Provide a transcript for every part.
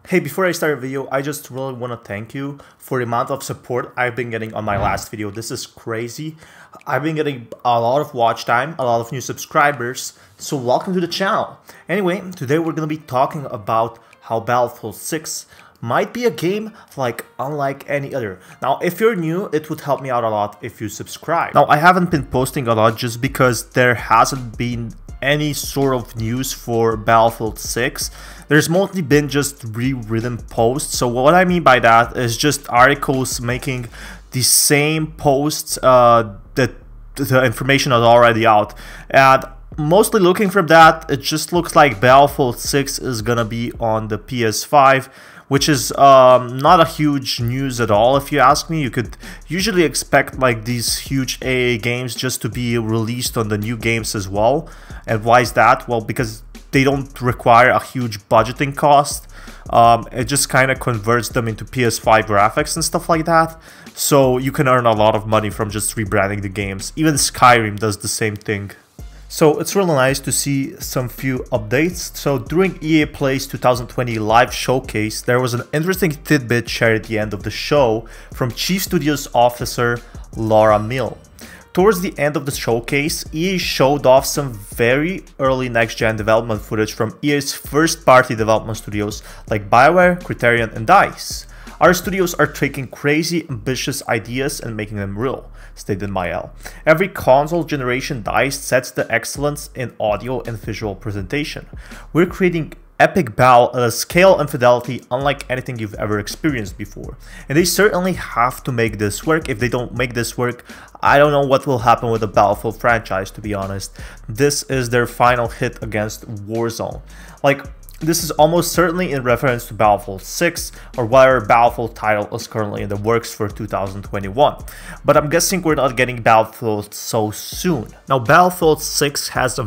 Hey, before I start the video, I just really want to thank you for the amount of support I've been getting on my last video. This is crazy. I've been getting a lot of watch time, a lot of new subscribers, so welcome to the channel. Anyway, today we're going to be talking about how Battlefield 6 might be a game unlike any other. Now, if you're new, it would help me out a lot if you subscribe. Now, I haven't been posting a lot just because there hasn't been any sort of news for Battlefield 6. There's mostly been just rewritten posts. So what I mean by that is just articles making the same posts that the information is already out. And mostly looking from that, it just looks like Battlefield 6 is gonna be on the PS5, which is not a huge news at all if you ask me. You could usually expect like these huge AA games just to be released on the new games as well. And why is that? Well, because they don't require a huge budgeting cost. It just kind of converts them into PS5 graphics and stuff like that. So you can earn a lot of money from just rebranding the games. Even Skyrim does the same thing. So it's really nice to see some few updates. So during EA Play's 2020 live showcase, there was an interesting tidbit shared at the end of the show from Chief Studios Officer Laura Mill. Towards the end of the showcase, EA showed off some very early next-gen development footage from EA's first-party development studios like BioWare, Criterion, and DICE. Our studios are taking crazy, ambitious ideas and making them real, stated Mael. Every console generation DICE sets the excellence in audio and visual presentation. We're creating epic battle at a scale and fidelity unlike anything you've ever experienced before. And they certainly have to make this work. If they don't make this work, I don't know what will happen with the Battlefield franchise, to be honest. This is their final hit against Warzone. This is almost certainly in reference to Battlefield 6 or whatever Battlefield title is currently in the works for 2021. But I'm guessing we're not getting Battlefield so soon. Now, Battlefield 6 has a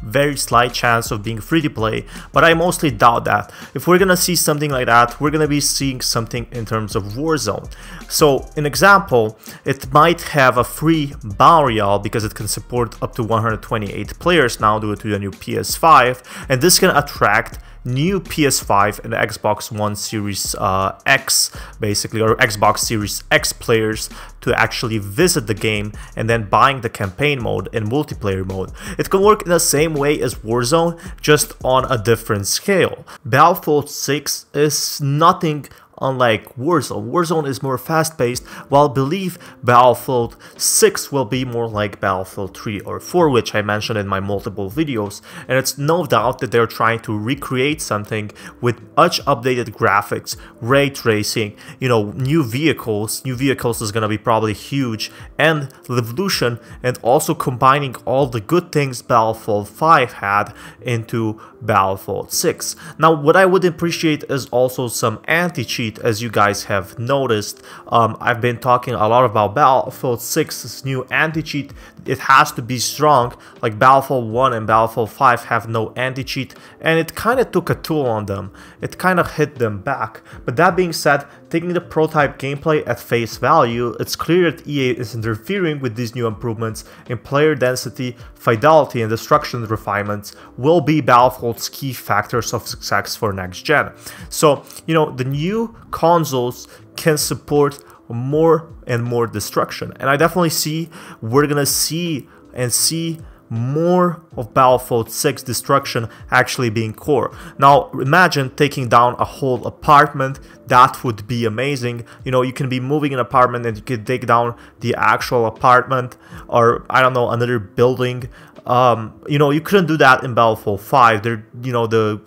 very slight chance of being free to play, but I mostly doubt that. If we're gonna see something like that, we're gonna be seeing something in terms of Warzone. So, an example, it might have a free Battle Royale because it can support up to 128 players now due to the new PS5, and this can attract new PS5 and Xbox One Series X, basically, or Xbox Series X players to actually visit the game and then buying the campaign mode and multiplayer mode. It can work in the same way as Warzone, just on a different scale. Battlefield 6 is nothing unlike Warzone. Warzone is more fast-paced, while I believe Battlefield 6 will be more like Battlefield 3 or 4, which I mentioned in my multiple videos. And it's no doubt that they're trying to recreate something with much updated graphics, ray tracing, new vehicles. New vehicles is gonna be probably huge, and evolution, and also combining all the good things Battlefield 5 had into Battlefield 6. Now, what I would appreciate is also some anti-cheat. As you guys have noticed, I've been talking a lot about Battlefield 6's new anti-cheat. It has to be strong. Like Battlefield 1 and Battlefield 5 have no anti-cheat, and it kind of took a toll on them. It kind of hit them back. But that being said, taking the prototype gameplay at face value, it's clear that EA is interfering with these new improvements in player density, fidelity, and destruction refinements will be Battlefield's key factors of success for next gen. So, the new consoles can support more and more destruction, and I definitely see we're gonna see more of Battlefield 6 destruction actually being core. Now imagine taking down a whole apartment. That would be amazing. You can be moving an apartment and you could take down the actual apartment, or I don't know, another building. You couldn't do that in Battlefield 5. The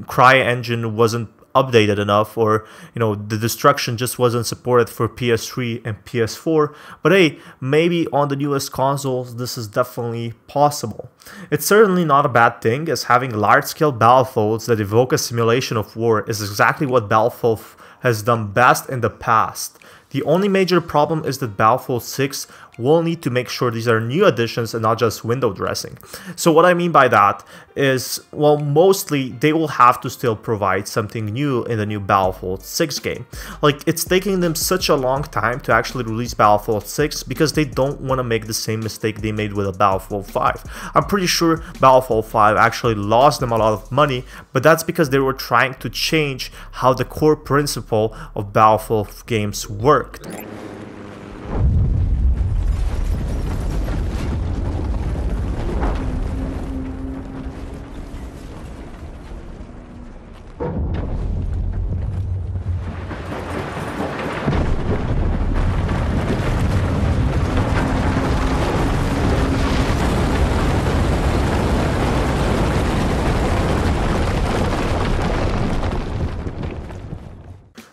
Cry engine wasn't updated enough, or the destruction just wasn't supported for PS3 and PS4. But hey, maybe on the newest consoles this is definitely possible. It's certainly not a bad thing, as having large-scale battlefields that evoke a simulation of war is exactly what Battlefield has done best in the past. The only major problem is that Battlefield 6 we'll need to make sure these are new additions and not just window dressing. So what I mean by that is, well, mostly they will have to still provide something new in the new Battlefield 6 game. Like, it's taking them such a long time to actually release Battlefield 6 because they don't want to make the same mistake they made with a Battlefield 5. I'm pretty sure Battlefield 5 actually lost them a lot of money, but that's because they were trying to change how the core principle of Battlefield games worked.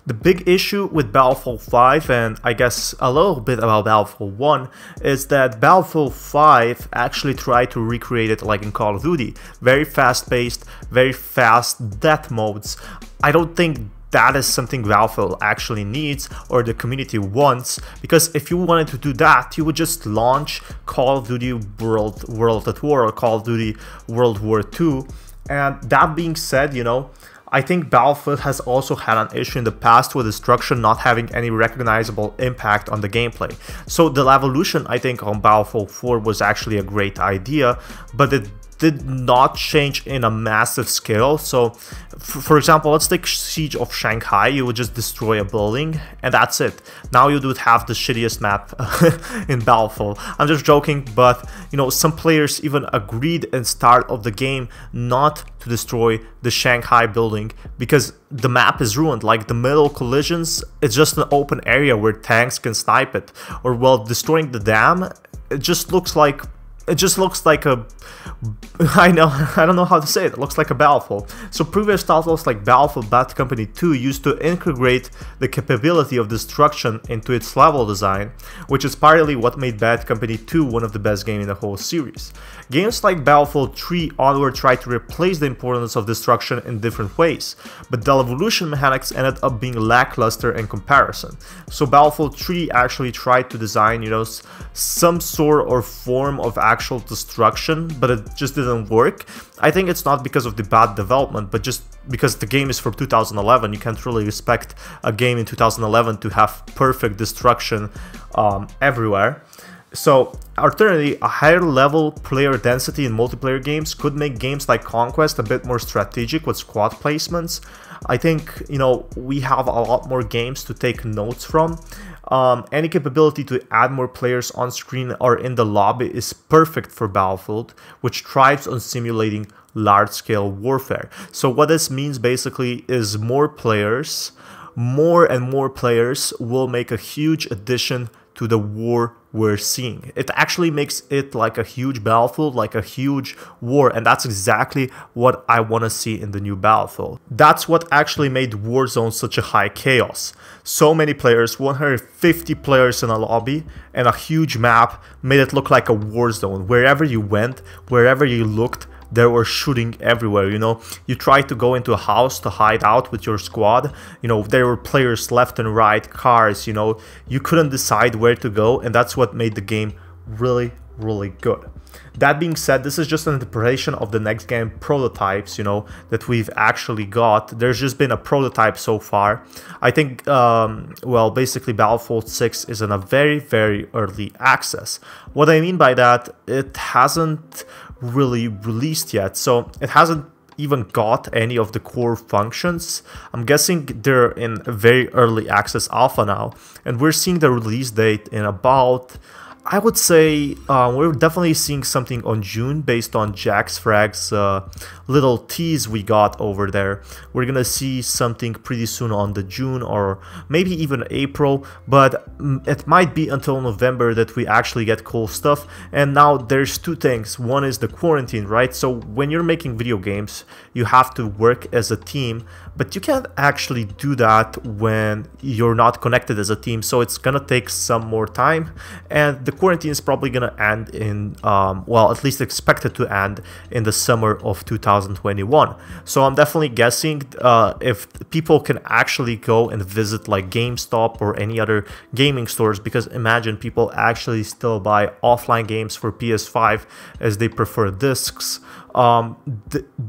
The big issue with Battlefield 5, and I guess a little bit about Battlefield 1, is that Battlefield 5 actually tried to recreate it like in Call of Duty. Very fast-paced, very fast death modes. I don't think that is something Battlefield actually needs or the community wants, because if you wanted to do that, you would just launch Call of Duty World at War or Call of Duty World War II. And that being said, you know, I think Battlefield has also had an issue in the past with destruction not having any recognizable impact on the gameplay. So the evolution, I think, on Battlefield 4 was actually a great idea, but it did not change in a massive scale. So for example, let's take Siege of Shanghai. You would just destroy a building and that's it. Now you would have the shittiest map in Battlefield. I'm just joking, but you know, some players even agreed in start of the game not to destroy the Shanghai building because the map is ruined. Like, the middle collisions, it's just an open area where tanks can snipe it. Or, well, destroying the dam, it just looks like a, I don't know how to say it, it looks like a Battlefield. So previous titles like Battlefield Bad Company 2 used to integrate the capability of destruction into its level design, which is partly what made Bad Company 2 one of the best games in the whole series. Games like Battlefield 3 onward tried to replace the importance of destruction in different ways, but the evolution mechanics ended up being lackluster in comparison. So Battlefield 3 actually tried to design, you know, some sort or form of actual destruction, but it just didn't work. I think it's not because of the bad development, but just because the game is from 2011. You can't really expect a game in 2011 to have perfect destruction everywhere. So alternatively, a higher level player density in multiplayer games could make games like Conquest a bit more strategic with squad placements. I think, you know, we have a lot more games to take notes from. Any capability to add more players on screen or in the lobby is perfect for Battlefield, which thrives on simulating large-scale warfare. So what this means basically is more and more players will make a huge addition to the war we're seeing. It actually makes it like a huge Battlefield, like a huge war, and that's exactly what I want to see in the new Battlefield. That's what actually made Warzone such a high chaos. So many players, 150 players in a lobby, and a huge map made it look like a war zone. Wherever you went, wherever you looked, there were shooting everywhere. You know, you tried to go into a house to hide out with your squad, you know, there were players left and right, cars, you know, you couldn't decide where to go, and that's what made the game really good. That being said, this is just an interpretation of the next game prototypes, you know, that we've actually got. There's just been a prototype so far. I think, well, basically Battlefield 6 is in a very early access. What I mean by that, it hasn't really released yet, so it hasn't even got any of the core functions. I'm guessing they're in a very early access alpha now, and we're seeing the release date in about, I would say, we're definitely seeing something on June based on Jax Frag's little tease we got over there. We're gonna see something pretty soon on the June or maybe even April, but it might be until November that we actually get cool stuff. And now there's two things. One is the quarantine, right? So when you're making video games, you have to work as a team, but you can't actually do that when you're not connected as a team, so it's gonna take some more time. And the quarantine is probably gonna end in, well, at least expected to end in the summer of 2021. So I'm definitely guessing if people can actually go and visit like GameStop or any other gaming stores, because imagine people actually still buy offline games for PS5 as they prefer discs.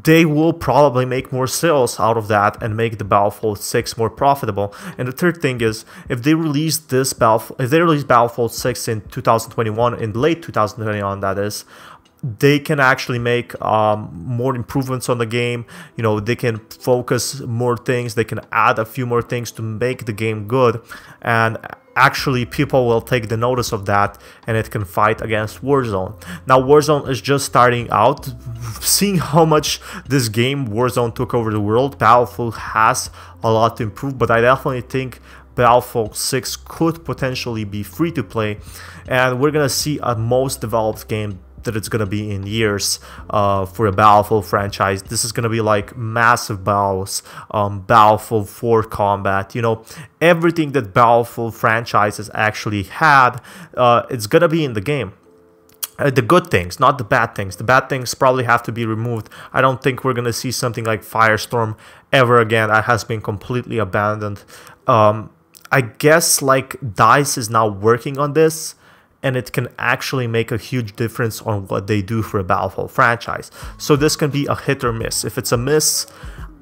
They will probably make more sales out of that and make the Battlefield 6 more profitable. And the third thing is, if they release Battlefield 6 in 2021, in late 2021 that is, they can actually make more improvements on the game. You know, they can focus more things, they can add a few more things to make the game good, and actually people will take the notice of that, and it can fight against Warzone. Now Warzone is just starting out. Seeing how much this game Warzone took over the world, Battlefield has a lot to improve, but I definitely think Battlefield 6 could potentially be free to play, and we're gonna see a most developed game that it's gonna be in years for a Battlefield franchise. This is gonna be like massive battles, Battlefield 4 combat, you know, everything that Battlefield franchises actually had, it's gonna be in the game. The good things, not the bad things. The bad things probably have to be removed. I don't think we're gonna see something like Firestorm ever again. That has been completely abandoned. I guess like DICE is now working on this, and it can actually make a huge difference on what they do for a Battlefield franchise. So this can be a hit or miss. If it's a miss,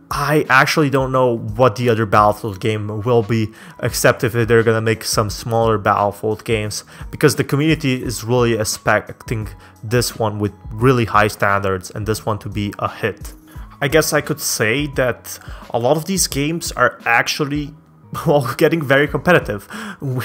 I actually don't know what the other Battlefield game will be, except if they're gonna make some smaller Battlefield games, because the community is really expecting this one with really high standards and this one to be a hit. I guess I could say that a lot of these games are actually, well, getting very competitive.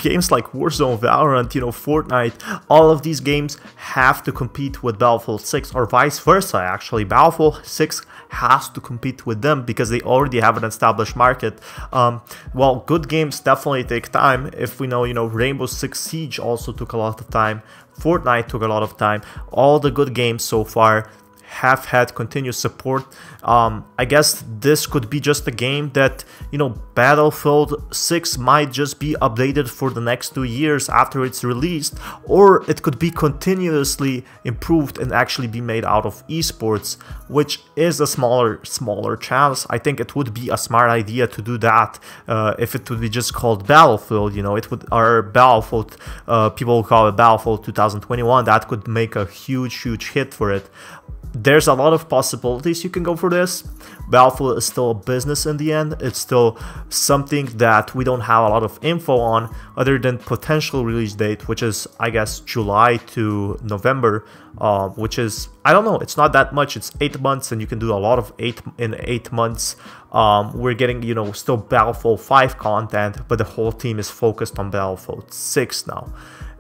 Games like Warzone, Valorant, you know, Fortnite, all of these games have to compete with Battlefield 6, or vice versa actually. Battlefield 6 has to compete with them because they already have an established market. Well, good games definitely take time. If we know, you know, Rainbow Six Siege also took a lot of time. Fortnite took a lot of time. All the good games so far have had continuous support. I guess this could be just a game that, you know, Battlefield 6 might just be updated for the next 2 years after it's released, or it could be continuously improved and actually be made out of esports, which is a smaller chance. I think it would be a smart idea to do that. If it would be just called Battlefield, you know, it would, or Battlefield, people will call it Battlefield 2021, that could make a huge hit for it. There's a lot of possibilities you can go for this. Battlefield is still a business in the end. It's still something that we don't have a lot of info on, other than potential release date, which is, I guess, July to November, which is, I don't know, it's not that much. It's 8 months, and you can do a lot of 8 months. We're getting, you know, still Battlefield 5 content, but the whole team is focused on Battlefield 6 now.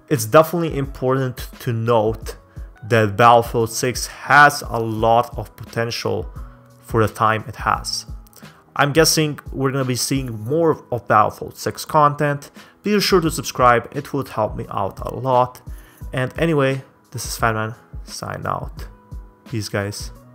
It's definitely important to note that Battlefield 6 has a lot of potential for the time it has. I'm guessing we're going to be seeing more of Battlefield 6 content. Be sure to subscribe, it would help me out a lot. And anyway, this is Fatman, sign out. Peace guys.